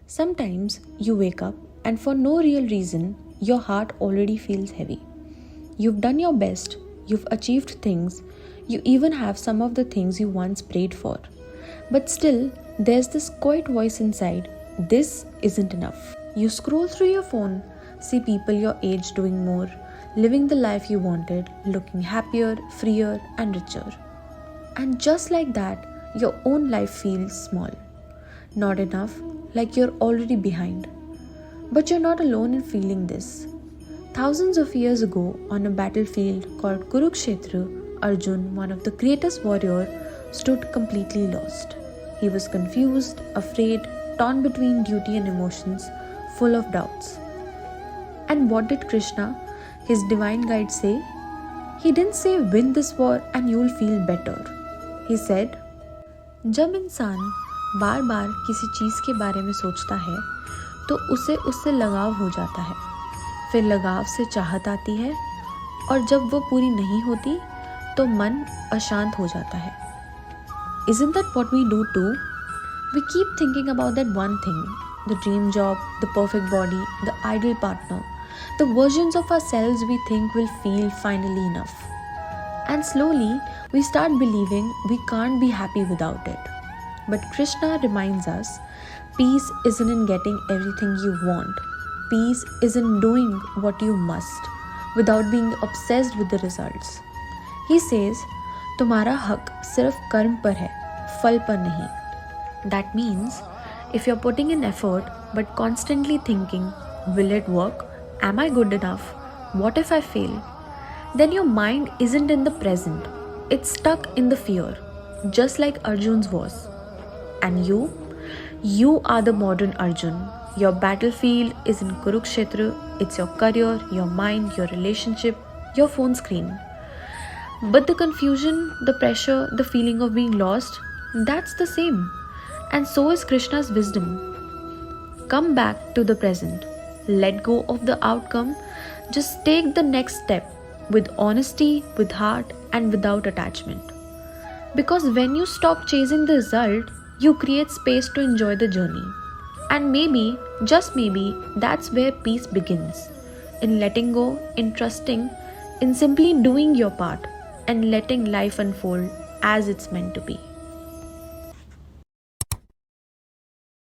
Sometimes you wake up and for no real reason, your heart already feels heavy. You've done your best, you've achieved things, you even have some of the things you once prayed for. But still, there's this quiet voice inside: this isn't enough. You scroll through your phone, see people your age doing more, living the life you wanted, looking happier, freer, and richer. And just like that, your own life feels small. Not enough, like you're already behind. But you're not alone in feeling this. Thousands of years ago, on a battlefield called Kurukshetra, Arjun, one of the greatest warriors, stood completely lost. He was confused, afraid, torn between duty and emotions, full of doubts. And what did Krishna, his divine guide, say? He didn't say, win this war and you'll feel better. He said, जब इंसान बार बार किसी चीज़ के बारे में सोचता है तो उसे उससे लगाव हो जाता है, फिर लगाव से चाहत आती है, और जब वो पूरी नहीं होती तो मन अशांत हो जाता है. Isn't that what we do too? We keep thinking about that one thing, the dream job, the perfect body, the ideal partner, the versions of ourselves we think will feel finally enough. And slowly, we start believing we can't be happy without it. But Krishna reminds us, peace isn't in getting everything you want. Peace is in doing what you must, without being obsessed with the results. He says, तुम्हारा हक सिर्फ कर्म पर है, फल पर नहीं. That means, if you're putting in effort but constantly thinking, will it work? Am I good enough? What if I fail? Then your mind isn't in the present. It's stuck in the fear, just like Arjun's was. And you are the modern Arjun. Your battlefield is in Kurukshetra. It's your career, your mind, your relationship, your phone screen. But the confusion, the pressure, the feeling of being lost, that's the same. And so is Krishna's wisdom. Come back to the present. Let go of the outcome. Just take the next step with honesty, with heart, and without attachment. Because when you stop chasing the result, you create space to enjoy the journey. And maybe, just maybe, that's where peace begins. In letting go, in trusting, in simply doing your part, and letting life unfold as it's meant to be.